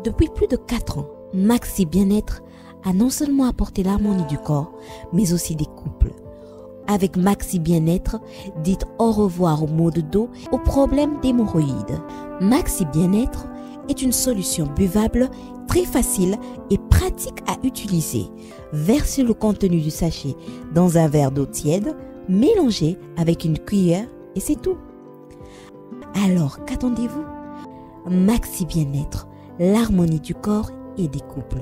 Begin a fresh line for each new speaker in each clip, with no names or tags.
Depuis plus de 4 ans, Maxi Bien-être a non seulement apporté l'harmonie du corps, mais aussi des couples. Avec Maxi Bien-être, dites au revoir aux maux de dos, aux problèmes d'hémorroïdes. Maxi Bien-être est une solution buvable, très facile et pratique à utiliser. Versez le contenu du sachet dans un verre d'eau tiède, mélangez avec une cuillère et c'est tout. Alors, qu'attendez-vous? Maxi Bien-être, l'harmonie du corps et des couples.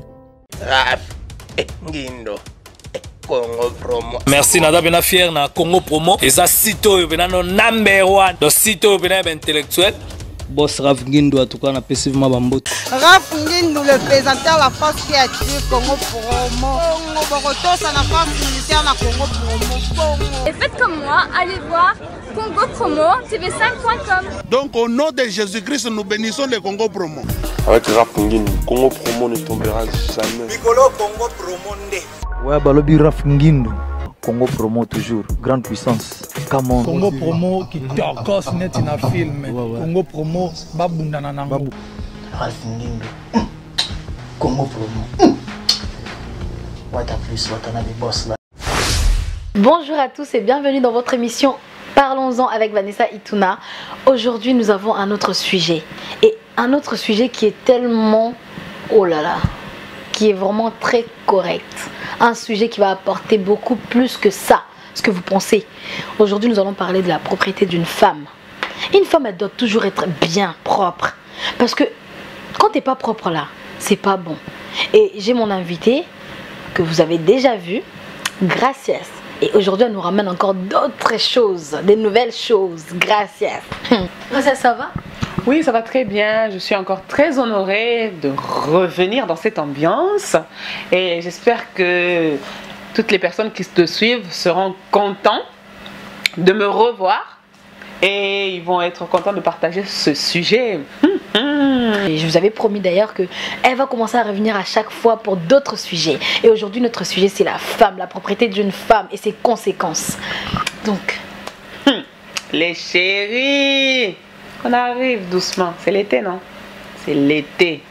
Merci Nada Bena fier na Congo Promo. Et ça site bena no number 1. Donc site bena intellectuel. Boss Raf Ngindo en tout cas na passivement bambote.
Raf Ngindo le présentateur la force créative Congo Promo. Boroto ça la force militaire na Congo Promo.
Et faites comme moi, allez voir Congo Promo tv5.com.
Donc au nom de Jésus-Christ nous bénissons le Congo Promo.
Avec Raf Ngindo, Congo Promo ne tombera jamais.
Nicolo Congo Promo nde.
Ouais, Balobi Raf Ngindo. Congo Promo toujours, grande puissance. Come on.
Congo Promo qui t'orcose net in a film. Congo Promo, babundana nango.
Raf Ngindo. Congo Promo. What a plus, what a boss là.
Bonjour à tous et bienvenue dans votre émission Parlons-en avec Vanessa Ituna. Aujourd'hui, nous avons un autre sujet. Et un autre sujet qui est tellement, oh là là, qui est vraiment très correct. Un sujet qui va apporter beaucoup plus que ça, ce que vous pensez. Aujourd'hui, nous allons parler de la propriété d'une femme. Une femme, elle doit toujours être bien propre. Parce que quand tu n'es pas propre là, c'est pas bon. Et j'ai mon invité que vous avez déjà vu, Gracias. Et aujourd'hui, elle nous ramène encore d'autres choses, des nouvelles choses. Gracias. Gracias, ça va?
Oui, ça va très bien. Je suis encore très honorée de revenir dans cette ambiance. Et j'espère que toutes les personnes qui te suivent seront contents de me revoir. Et ils vont être contents de partager ce sujet.
Et je vous avais promis d'ailleurs qu'elle va commencer à revenir à chaque fois pour d'autres sujets. Et aujourd'hui, notre sujet, c'est la femme, la propriété d'une femme et ses conséquences. Donc...
Les chéris, on arrive doucement. C'est l'été, non? C'est l'été.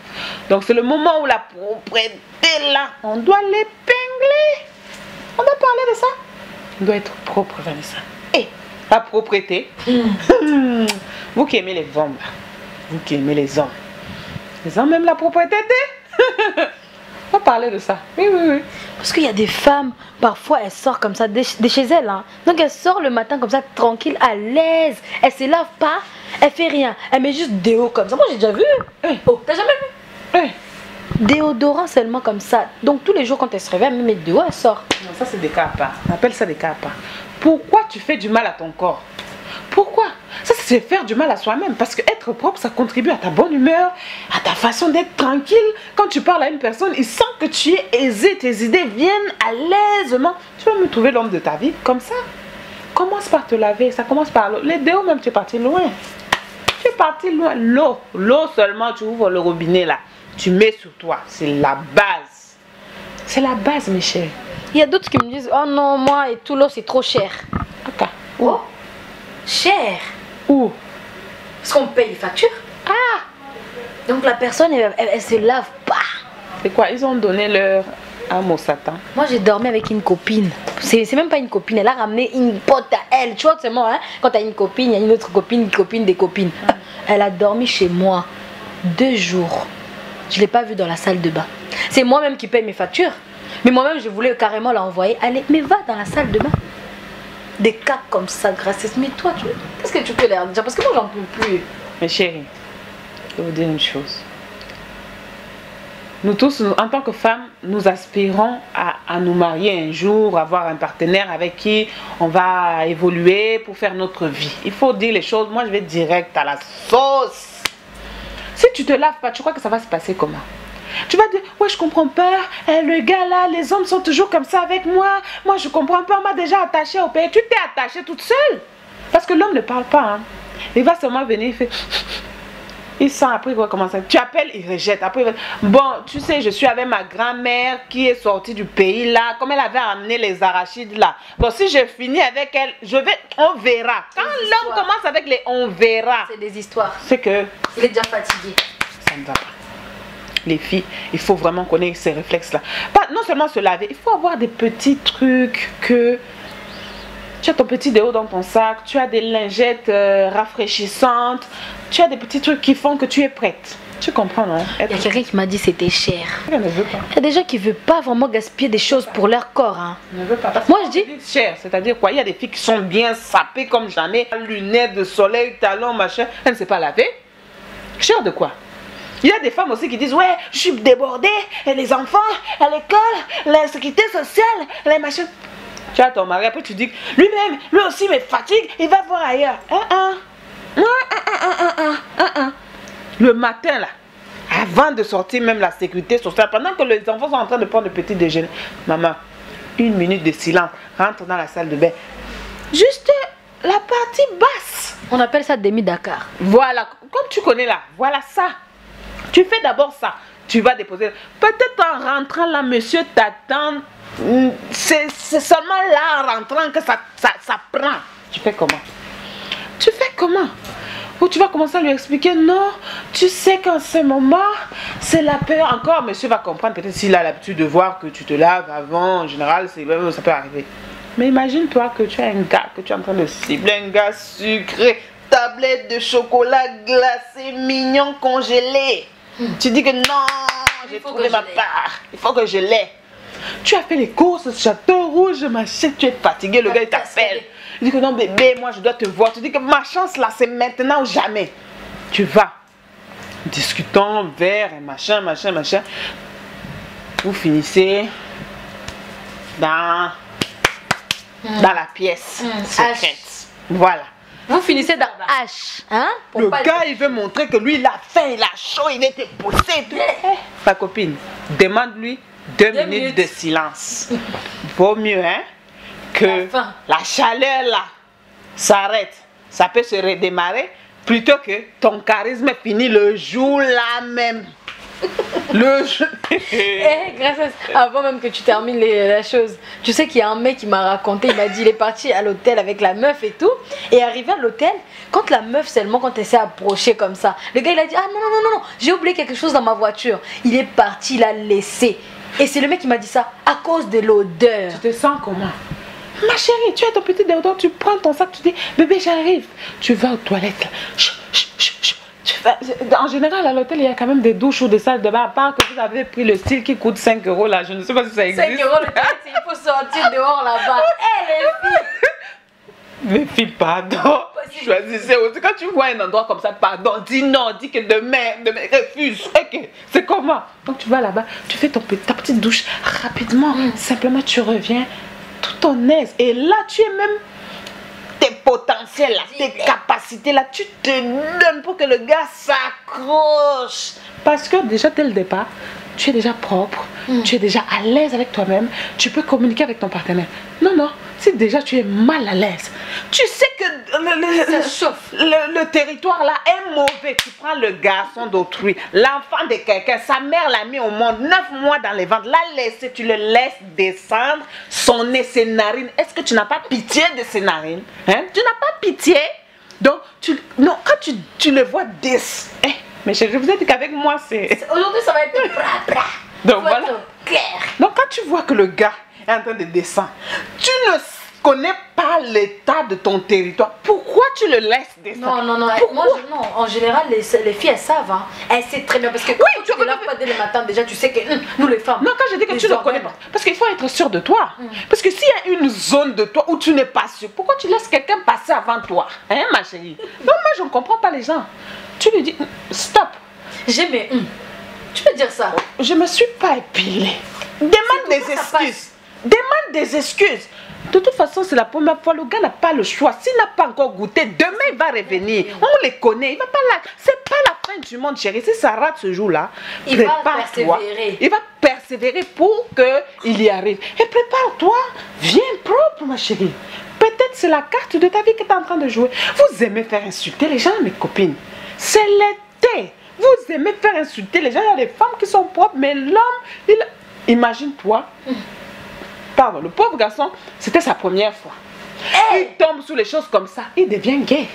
Donc c'est le moment où la propriété, là, on doit l'épingler. On doit parler de ça. On doit être propre, Vanessa. Et la propriété. Vous qui aimez les hommes, là. Vous qui aimez les hommes aiment la propriété. On va parler de ça. Oui, oui, oui.
Parce qu'il y a des femmes, parfois elles sortent comme ça de chez elles. Hein. Donc elles sortent le matin comme ça, tranquille, à l'aise. Elle se lave pas, elle fait rien. Elle met juste déo comme ça. Moi j'ai déjà vu. Oh, t'as jamais vu? Déodorant seulement comme ça. Donc tous les jours quand elle se réveille, elle met déo, elle sort.
Non, ça c'est des cas à part. On appelle ça des cas à part. Pourquoi tu fais du mal à ton corps? Pourquoi? Ça c'est faire du mal à soi-même. Parce que être propre, ça contribue à ta bonne humeur, à ta façon d'être tranquille. Quand tu parles à une personne, il sent que tu es aisé, tes idées viennent à l'aisement. Tu vas me trouver l'homme de ta vie comme ça. Commence par te laver, ça commence par l'eau. Les déos même, tu es parti loin. Tu es parti loin. L'eau seulement, tu ouvres le robinet là. Tu mets sur toi. C'est la base. C'est la base, mes chéris.
Il y a d'autres qui me disent, oh non, moi et tout l'eau c'est trop cher.
Ok.
Oh. Cher.
Où?
Parce qu'on paye les factures.
Ah.
Donc la personne, elle se lave pas.
C'est quoi? Ils ont donné leur âme au Satan.
Moi j'ai dormi avec une copine. C'est même pas une copine, elle a ramené une pote à elle. Tu vois seulement, hein, quand t'as une copine, il y a une autre copine, une copine des copines. Elle a dormi chez moi 2 jours. Je l'ai pas vue dans la salle de bain. C'est moi-même qui paye mes factures. Mais moi-même je voulais carrément la envoyer. Allez, mais va dans la salle de bain. Des cas comme ça, Gracias. Mais toi, qu'est-ce que tu peux leur dire? Parce que moi, j'en peux plus.
Mes chéris, je vais vous dire une chose. Nous tous, en tant que femmes, nous aspirons à nous marier un jour, avoir un partenaire avec qui on va évoluer pour faire notre vie. Il faut dire les choses. Moi, je vais direct à la sauce. Si tu te laves pas, tu crois que ça va se passer comment? Tu vas dire, ouais, je comprends pas, le gars là, les hommes sont toujours comme ça avec moi. Moi, je comprends pas, on m'a déjà attaché au pays. Tu t'es attachée toute seule. Parce que l'homme ne parle pas. Hein. Il va seulement venir, il fait... Il sent, après il va commencer. Tu appelles, il rejette. Après, il va... Bon, tu sais, je suis avec ma grand-mère qui est sortie du pays là. Comme elle avait amené les arachides là. Bon, si je finis avec elle, on verra. Quand l'homme commence avec les on verra.
C'est des histoires.
C'est que...
Il est déjà fatigué.
Ça ne va pas. les filles, il faut vraiment connaître ces réflexes-là. Non seulement se laver, il faut avoir des petits trucs que... Tu as ton petit déo dans ton sac, tu as des lingettes rafraîchissantes, tu as des petits trucs qui font que tu es prête. Tu comprends, non?
Il y a quelqu'un qui m'a dit que c'était cher.
Elle ne veut pas.
Il y a des gens qui ne veulent pas vraiment gaspiller des choses pour leur corps. Hein.
Ne veut pas.
Moi, je dis
cher, c'est-à-dire quoi? Il y a des filles qui sont bien sapées comme jamais, lunettes de soleil, talons, machin. Elle ne sait pas laver. Cher de quoi? Il y a des femmes aussi qui disent ouais, je suis débordée, et les enfants, à l'école, la sécurité sociale, les machins. Tu as ton mari, après tu dis lui-même, lui aussi me fatigue, il va voir ailleurs. Le matin là, avant de sortir même la sécurité sociale, pendant que les enfants sont en train de prendre le petit déjeuner, maman, 1 minute de silence, rentre dans la salle de bain. Juste la partie basse.
On appelle ça demi-Dakar.
Voilà, comme tu connais là, voilà ça. Tu fais d'abord ça, tu vas déposer. Peut-être en rentrant là, monsieur t'attend. C'est seulement là en rentrant que ça prend. Tu fais comment? Tu fais comment? Ou tu vas commencer à lui expliquer non, tu sais qu'en ce moment c'est la peur. Encore monsieur va comprendre peut-être s'il a l'habitude de voir que tu te laves avant. En général ça peut arriver. Mais imagine-toi que tu as un gars que tu es en train de cibler, un gars sucré, tablette de chocolat glacé mignon congelé. Tu dis que non, j'ai trouvé ma part, il faut que je l'ai. Tu as fait les courses, Château Rouge, machin, tu es fatigué, le gars il t'appelle. Il dit que non bébé, moi je dois te voir. Tu dis que ma chance là c'est maintenant ou jamais. Tu vas. Discutons, verre, machin. Vous finissez dans la pièce secrète. Voilà.
Vous finissez dans H. Hein?
Le gars il veut montrer que lui il a faim, il a chaud, il était poussé. Ta copine, demande-lui 2 minutes de silence. Vaut mieux, hein, que la chaleur là s'arrête. Ça peut se redémarrer plutôt que ton charisme finit le jour là même. Le jour.
Grâce à... Avant même que tu termines la chose, tu sais qu'il y a un mec qui m'a raconté, il m'a dit il est parti à l'hôtel avec la meuf et tout, et arrivé à l'hôtel, quand la meuf seulement, quand elle s'est approchée comme ça, le gars il a dit ah non, j'ai oublié quelque chose dans ma voiture. Il est parti, il a laissé. Et c'est le mec qui m'a dit ça à cause de l'odeur.
Tu te sens comment? Ma chérie, tu as ton petit déodorant, tu prends ton sac, tu dis bébé j'arrive. Tu vas aux toilettes là. En général à l'hôtel il y a quand même des douches ou des salles de bain, à part que vous avez pris le style qui coûte 5 € là. Je ne sais pas si ça existe.
5 € le toilette, il faut sortir dehors là-bas. Les filles.
Mes filles, pardon. Choisissez aussi. Quand tu vois un endroit comme ça, pardon, dis non, dis que demain refuse. Ok, c'est comment? Donc tu vas là-bas, tu fais ta petite douche rapidement. Simplement, tu reviens tout en aise. Et là, tu es même tes potentiels, là, tes capacités, là, tu te donnes pour que le gars s'accroche. Parce que déjà, dès le départ, tu es déjà propre, tu es déjà à l'aise avec toi-même, tu peux communiquer avec ton partenaire. Non, si déjà tu es mal à l'aise, tu sais que le territoire là est mauvais, tu prends le garçon d'autrui, l'enfant de quelqu'un, sa mère l'a mis au monde, 9 mois dans les ventres, l'a laissé, tu le laisses descendre, son nez, ses narines. Est-ce que tu n'as pas pitié de ses narines? Hein? Tu n'as pas pitié? Donc, quand tu le vois mais je vous ai dit qu'avec moi, c'est...
Aujourd'hui, ça va être bra.
Donc voilà. Donc quand tu vois que le gars est en train de descendre, tu ne connais pas l'état de ton territoire. Pourquoi tu le laisses descendre?
Non. Moi, non. En général, les filles, elles savent. Hein. Elles savent très bien. Parce que quand tu ne laves pas dès le matin, déjà, tu sais que nous, les femmes...
Non, quand je dis que tu ne connais pas. Parce qu'il faut être sûr de toi. Parce que s'il y a une zone de toi où tu n'es pas sûr, pourquoi tu laisses quelqu'un passer avant toi? Hein, ma chérie? Non, moi, je ne comprends pas les gens. Tu lui dis, stop.
J'aimais. Tu peux dire ça?
Je ne me suis pas épilée. Demande des excuses. Demande des excuses. De toute façon, c'est la première fois. Le gars n'a pas le choix. S'il n'a pas encore goûté, demain il va revenir. On les connaît. Il va pas là. C'est pas la fin du monde, chérie. Si ça rate ce jour-là,
il va persévérer.
Il va persévérer pour qu'il y arrive. Et prépare-toi. Viens propre, ma chérie. Peut-être c'est la carte de ta vie que tu es en train de jouer. Vous aimez faire insulter les gens, mes copines. C'est l'été. Vous aimez faire insulter les gens. Il y a des femmes qui sont propres, mais l'homme, imagine-toi. Pardon, le pauvre garçon, c'était sa première fois. Il tombe sous les choses comme ça, il devient gay.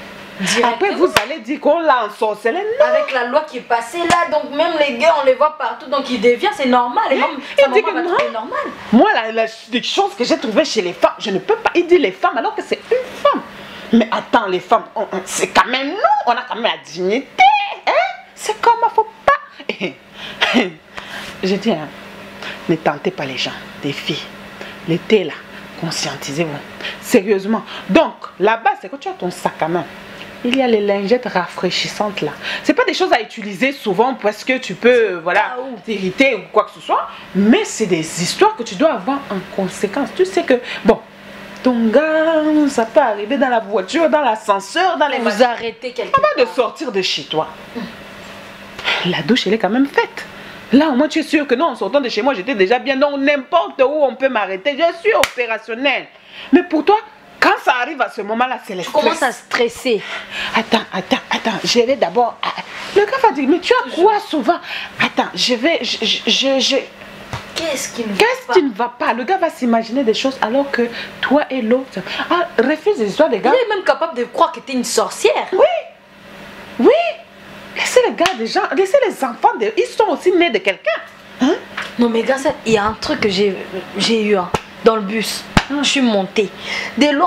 Après, vous allez dire qu'on l'a ensorcelé.
Avec la loi qui est passée là, donc même les gars, on les voit partout, donc ils deviennent, c'est normal. Et même,
il dit que non.
Normal.
Moi, les choses que j'ai trouvées chez les femmes, je ne peux pas. Il dit les femmes alors que c'est une femme. Mais attends, les femmes, c'est quand même nous, on a quand même la dignité. Hein? C'est comme, il ne faut pas. Je dis, hein, ne tentez pas les gens, des filles. L'été là, conscientisez-vous. Sérieusement. Donc, là-bas, c'est que tu as ton sac à main. Il y a les lingettes rafraîchissantes là. C'est pas des choses à utiliser souvent parce que tu peux, voilà, t'irriter ou quoi que ce soit. Mais c'est des histoires que tu dois avoir en conséquence. Tu sais que, bon, ton gars, ça peut arriver dans la voiture, dans l'ascenseur, dans les...
Vous arrêtez quelque part.
Avant de sortir de chez toi. La douche, elle est quand même faite. Là, au moins, tu es sûr que non, en sortant de chez moi, j'étais déjà bien. Donc, n'importe où on peut m'arrêter. Je suis opérationnelle. Mais pour toi, quand ça arrive à ce moment-là, c'est le stress.
Tu commences à stresser.
Attends. Je vais d'abord... Le gars va dire, mais tu as quoi souvent? Attends, je vais...
Qu'est-ce qui
ne va pas? Le gars va s'imaginer des choses alors que toi et l'autre... Ah, refuse les histoires des gars.
Il est même capable de croire que tu es une sorcière.
Oui. Laissez les gars des gens, laissez les enfants, ils sont aussi nés de quelqu'un. Hein?
Non mais gars, il y a un truc que j'ai eu dans le bus. Je suis montée.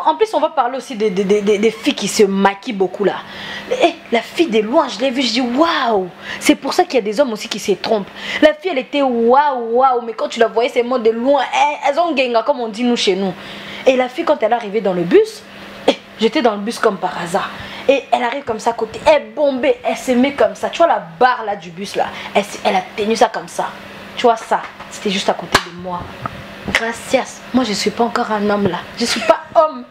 En plus, on va parler aussi des filles qui se maquillent beaucoup là. La fille de loin, je l'ai vue, je dis waouh. C'est pour ça qu'il y a des hommes aussi qui se trompent. La fille, elle était waouh. Mais quand tu la voyais, c'est moi de loin. Elles ont genga, comme on dit nous chez nous. Et la fille, quand elle est arrivée dans le bus, j'étais dans le bus comme par hasard. Et elle arrive comme ça à côté. Elle bombée, elle se met comme ça. Tu vois la barre là du bus là. Elle a tenu ça comme ça. Tu vois ça. C'était juste à côté de moi. Gracias. Moi, je ne suis pas encore un homme là. Je ne suis pas homme.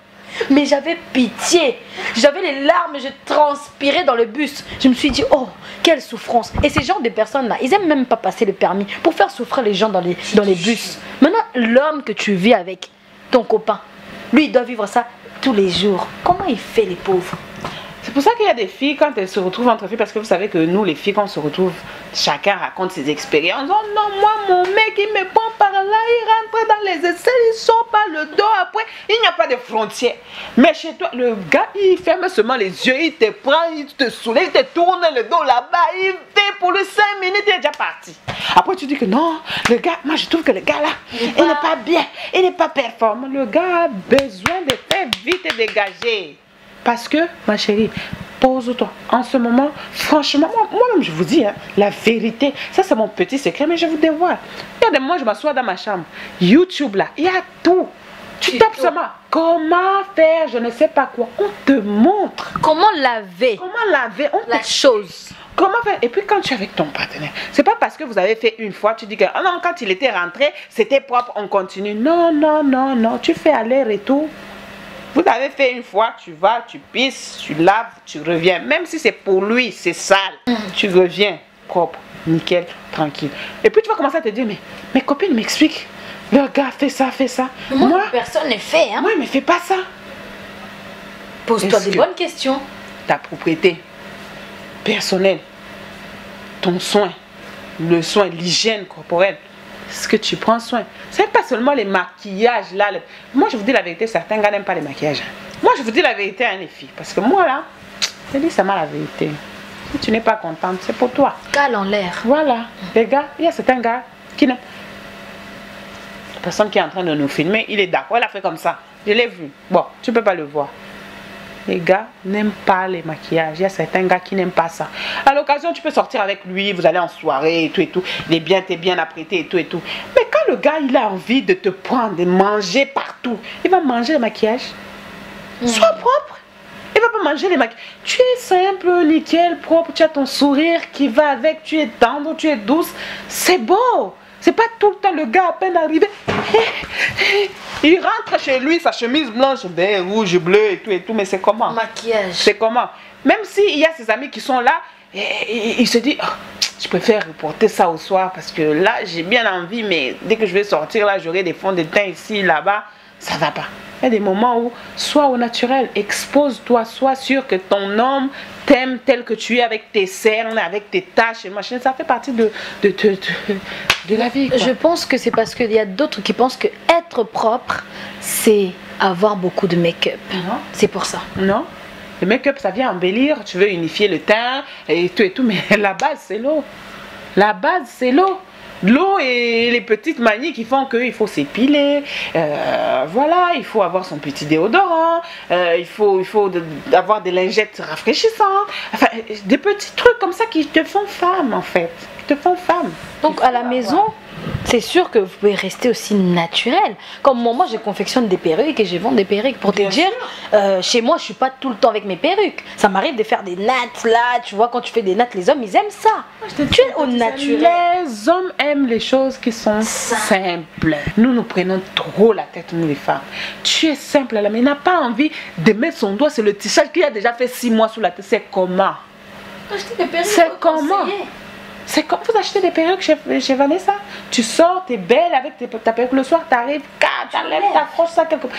Mais j'avais pitié. J'avais les larmes, je transpirais dans le bus. Je me suis dit, oh, quelle souffrance. Et ces genres de personnes là, ils n'aiment même pas passer le permis pour faire souffrir les gens dans les bus. Maintenant, l'homme que tu vis avec, ton copain, lui, il doit vivre ça tous les jours. Comment il fait, les pauvres?
C'est pour ça qu'il y a des filles, quand elles se retrouvent entre filles, parce que vous savez que nous, les filles, quand on se retrouve, chacun raconte ses expériences. Oh non, moi, mon mec, il me prend par là, il rentre dans les aisselles, il sort par le dos, après, il n'y a pas de frontières. Mais chez toi, le gars, il ferme seulement les yeux, il te prend, il te soulève, il te tourne le dos là-bas, il fait pour les 5 minutes, il est déjà parti. Après, tu dis que non, le gars, moi, je trouve que le gars là, il n'est pas bien, il n'est pas performant. Le gars a besoin de faire vite et dégager. Parce que, ma chérie, pose-toi. En ce moment, franchement, moi-même, je vous dis, hein, la vérité, ça c'est mon petit secret, mais je vous dévoile. Il y a des moments, je m'assois dans ma chambre. YouTube, là, il y a tout. Tu tapes seulement. Comment faire, je ne sais pas quoi. On te montre.
Comment laver.
La chose. Comment faire? Et puis quand tu es avec ton partenaire, c'est pas parce que vous avez fait une fois, tu dis que oh non, quand il était rentré, c'était propre, on continue. Non, tu fais aller-retour. Vous avez fait une fois, tu vas, tu pisses, tu laves, tu reviens. Même si c'est pour lui, c'est sale, tu reviens propre, nickel, tranquille. Et puis tu vas commencer à te dire, mais mes copines m'expliquent. Le gars fait ça.
Moi, personne ne fait. Hein?
Oui, mais fais pas ça.
Pose-toi des bonnes questions.
Ta propriété personnelle, ton soin, le soin, l'hygiène corporelle. Ce que tu prends soin. C'est pas seulement les maquillages là. Moi je vous dis la vérité, certains gars n'aiment pas les maquillages. Moi je vous dis la vérité, hein, les filles. Parce que moi là, je dis seulement la vérité. Si tu n'es pas contente, c'est pour toi.
Cale en l'air.
Voilà. Les gars, il y a certains gars qui n'aiment. La personne qui est en train de nous filmer, il est d'accord. Elle a fait comme ça. Je l'ai vu. Bon, tu peux pas le voir. Les gars n'aiment pas les maquillages. Il y a certains gars qui n'aiment pas ça. À l'occasion, tu peux sortir avec lui, vous allez en soirée et tout. Il est bien, t'es bien apprêté et tout. Mais quand le gars, il a envie de te prendre, de manger partout, il va manger le maquillage. Sois propre. Il va pas manger les maquillages. Tu es simple, nickel, propre. Tu as ton sourire qui va avec. Tu es tendre, tu es douce. C'est beau. C'est pas tout le temps le gars à peine arrivé. Il rentre chez lui, sa chemise blanche, vert, rouge, bleu et tout. Mais c'est comment?
Maquillage.
C'est comment? Même s'il y a ses amis qui sont là, il se dit, oh, je préfère reporter ça au soir parce que là, j'ai bien envie, mais dès que je vais sortir, là, j'aurai des fonds de teint ici, là-bas. Ça va pas. Il y a des moments où, sois au naturel, expose-toi, sois sûr que ton homme t'aime tel que tu es avec tes cernes, avec tes taches et machin. Ça fait partie de la vie, quoi.
Je pense que c'est parce qu'il y a d'autres qui pensent que être propre, c'est avoir beaucoup de make-up. C'est pour ça.
Non. Le make-up, ça vient embellir, tu veux unifier le teint et tout, mais la base, c'est l'eau. La base, c'est l'eau. L'eau et les petites manies qui font qu'il faut s'épiler, voilà, il faut avoir son petit déodorant, il faut avoir des lingettes rafraîchissantes, enfin, des petits trucs comme ça qui te font femme en fait, qui te font femme.
Donc à la maison, c'est sûr que vous pouvez rester aussi naturel. Comme moi je confectionne des perruques et je vends des perruques. Pour te dire, chez moi, je suis pas tout le temps avec mes perruques. Ça m'arrive de faire des nattes là. Tu vois, quand tu fais des nattes, les hommes, ils aiment ça. Tu es au naturel.
Les hommes aiment les choses qui sont simples. Nous prenons trop la tête, nous les femmes. Tu es simple là, mais il n'a pas envie de mettre son doigt sur le tissage qu'il a déjà fait 6 mois sous la tête. C'est comment? C'est comment? C'est comme vous achetez des perruques chez Vanessa. Tu sors, tu es belle avec ta perruque le soir, tu arrives, tu enlèves, tu accroches ça quelque part.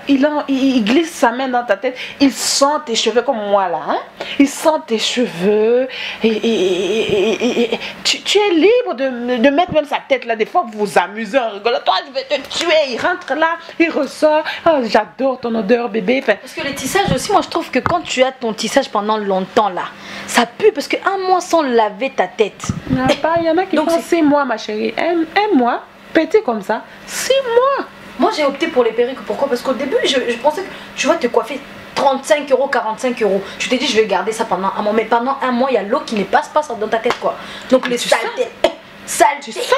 Il glisse sa main dans ta tête, il sent tes cheveux comme moi là. Hein? Il sent tes cheveux. Et tu es libre de mettre même sa tête là. Des fois, vous vous amusez en rigolant. Toi, je vais te tuer. Il rentre là, il ressort. Oh, j'adore ton odeur, bébé. Enfin,
parce que les tissages aussi, moi je trouve que quand tu as ton tissage pendant longtemps là, ça pue parce qu'un mois sans laver ta tête.
Il y en a qui font 6 mois, ma chérie. Un mois, petit comme ça. 6 mois.
Moi j'ai opté pour les perruques. Pourquoi? Parce qu'au début, je pensais que tu vas te coiffer 35 €, 45 €. Tu t'es dit, je vais garder ça pendant un mois. Mais pendant un mois, il y a l'eau qui ne passe pas dans ta tête, quoi. Donc les saletés.
Tu sens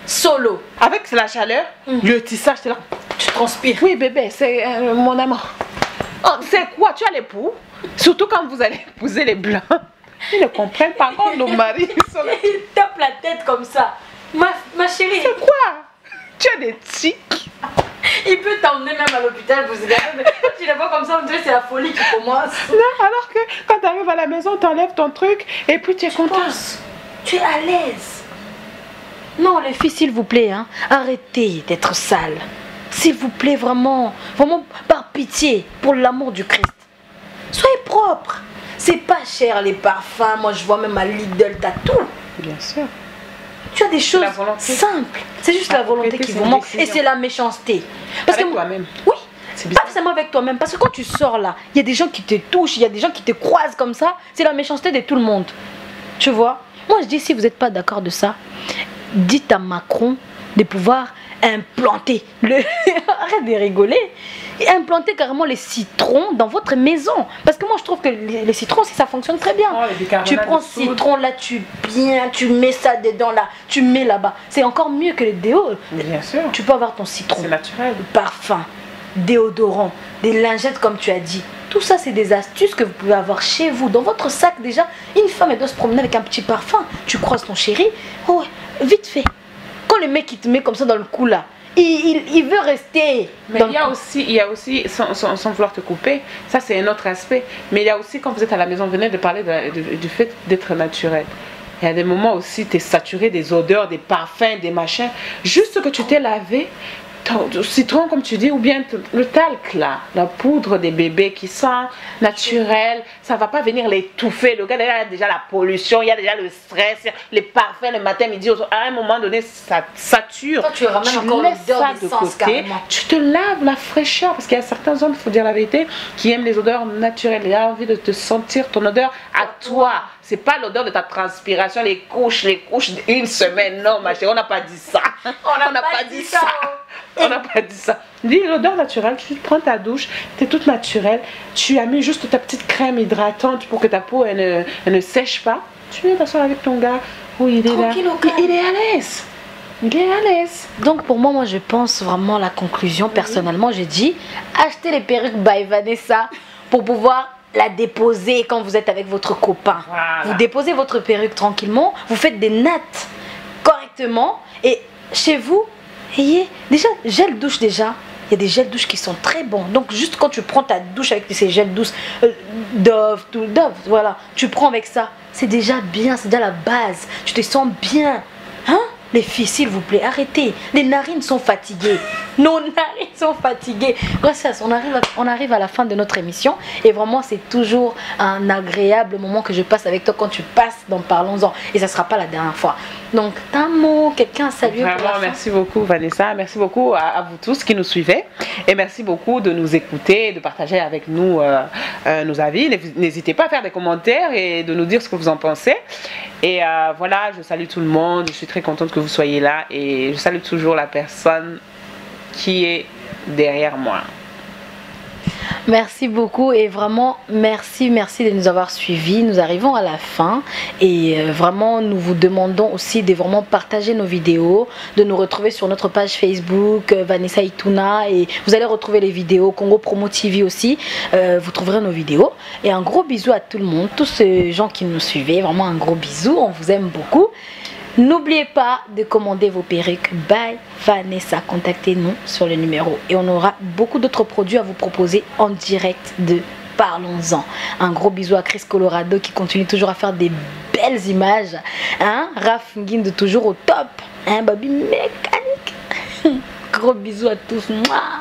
solo.
Avec la chaleur, le tissage, c'est là.
Tu transpires.
Oui, bébé, c'est mon amour. Oh, c'est quoi? Tu as l'époux? Surtout quand vous allez épouser les blancs. Ils ne comprennent pas quand nos maris sont là.
Ils tapent la tête comme ça. Ma chérie.
C'est quoi? Tu as des tics.
Il peut t'emmener même à l'hôpital. Vous savez, quand tu les vois comme ça, on dirait que c'est la folie qui commence.
Non, alors que quand tu arrives à la maison, tu enlèves ton truc et puis tu es content.
Tu es à l'aise. Non, les filles, s'il vous plaît, hein, arrêtez d'être sales. S'il vous plaît, vraiment, vraiment, par pitié, pour l'amour du Christ. Soyez propres. C'est pas cher les parfums. Moi, je vois même à Lidl, t'as tout.
Bien sûr.
Tu as des choses simples. C'est juste la volonté qui vous manque. Et c'est la méchanceté. Parce
avec toi-même.
Oui. Pas forcément avec toi-même. Parce que quand tu sors là, il y a des gens qui te touchent, il y a des gens qui te croisent comme ça. C'est la méchanceté de tout le monde. Tu vois? Moi, je dis, si vous n'êtes pas d'accord de ça, dites à Macron de pouvoir implanter arrête de rigoler, et implanter carrément les citrons dans votre maison, parce que moi je trouve que les citrons aussi ça fonctionne très bien. Tu prends citron là, tu mets ça dedans là, tu mets là-bas, c'est encore mieux que les déos.
Bien sûr.
Tu peux avoir ton citron,
c'est naturel,
parfum, déodorant, des lingettes comme tu as dit. Tout ça c'est des astuces que vous pouvez avoir chez vous, dans votre sac déjà. Une femme elle doit se promener avec un petit parfum. Tu croises ton chéri, oh vite fait. Quand le mec il te met comme ça dans le cou là, il veut rester.
Mais il y a aussi sans vouloir te couper, ça c'est un autre aspect. Mais il y a aussi quand vous êtes à la maison, venez de parler du fait d'être naturel. Il y a des moments aussi tu es saturé des odeurs, des parfums, des machins. Juste que tu t'es lavé, ton citron comme tu dis, ou bien le talc là, la poudre des bébés qui sent naturel, ça va pas venir l'étouffer. Le gars il a déjà la pollution, il y a déjà le stress, les parfums le matin, midi, à un moment donné ça sature.
Toi, tu ramènes encore l'odeur de côté, carrément.
Tu te laves la fraîcheur, parce qu'il y a certains hommes, il faut dire la vérité, qui aiment les odeurs naturelles. Il a envie de te sentir ton odeur à toi. C'est pas l'odeur de ta transpiration, les couches d'une semaine. Non, ma chérie, on n'a pas dit ça. On n'a pas dit ça. On n'a pas dit ça. Dis l'odeur naturelle, tu prends ta douche, tu es toute naturelle, tu as mis juste ta petite crème hydratante pour que ta peau elle ne sèche pas. Tu viens t'asseoir avec ton gars, oui, il est là. Il est à l'aise. Il est à l'aise.
Donc pour moi, je pense vraiment à la conclusion. Personnellement, j'ai dit, achetez les perruques by Vanessa pour pouvoir la déposer quand vous êtes avec votre copain. Voilà. Vous déposez votre perruque tranquillement, vous faites des nattes correctement et chez vous, ayez déjà gel douche déjà. Il y a des gels douche qui sont très bons. Donc juste quand tu prends ta douche avec ces gels douce Dove, voilà, tu prends avec ça. C'est déjà bien, c'est déjà la base. Tu te sens bien. Hein? Les filles, s'il vous plaît, arrêtez. Les narines sont fatiguées. Nos narines sont fatiguées. Gracias, on arrive à la fin de notre émission. Et vraiment, c'est toujours un agréable moment que je passe avec toi quand tu passes dans Parlons-en. Et ça ne sera pas la dernière fois. Donc, un mot, quelqu'un à saluer.
Vraiment, merci beaucoup Vanessa. Merci beaucoup à vous tous qui nous suivez. Et merci beaucoup de nous écouter, de partager avec nous nos avis. N'hésitez pas à faire des commentaires et de nous dire ce que vous en pensez. Et voilà, je salue tout le monde. Je suis très contente que vous soyez là. Et je salue toujours la personne qui est derrière moi.
Merci beaucoup et vraiment merci de nous avoir suivis. Nous arrivons à la fin et vraiment nous vous demandons aussi de vraiment partager nos vidéos, de nous retrouver sur notre page Facebook Vanessa Ituna, et vous allez retrouver les vidéos Congo Promo TV aussi, vous trouverez nos vidéos. Et un gros bisou à tout le monde, tous ces gens qui nous suivaient, vraiment un gros bisou, on vous aime beaucoup. N'oubliez pas de commander vos perruques by Vanessa. Contactez-nous sur le numéro et on aura beaucoup d'autres produits à vous proposer en direct de Parlons-en. Un gros bisou à Chris Colorado qui continue toujours à faire des belles images. Hein? Raph Nguinde toujours au top. Hein, Baby mécanique. Gros bisous à tous. Mouah.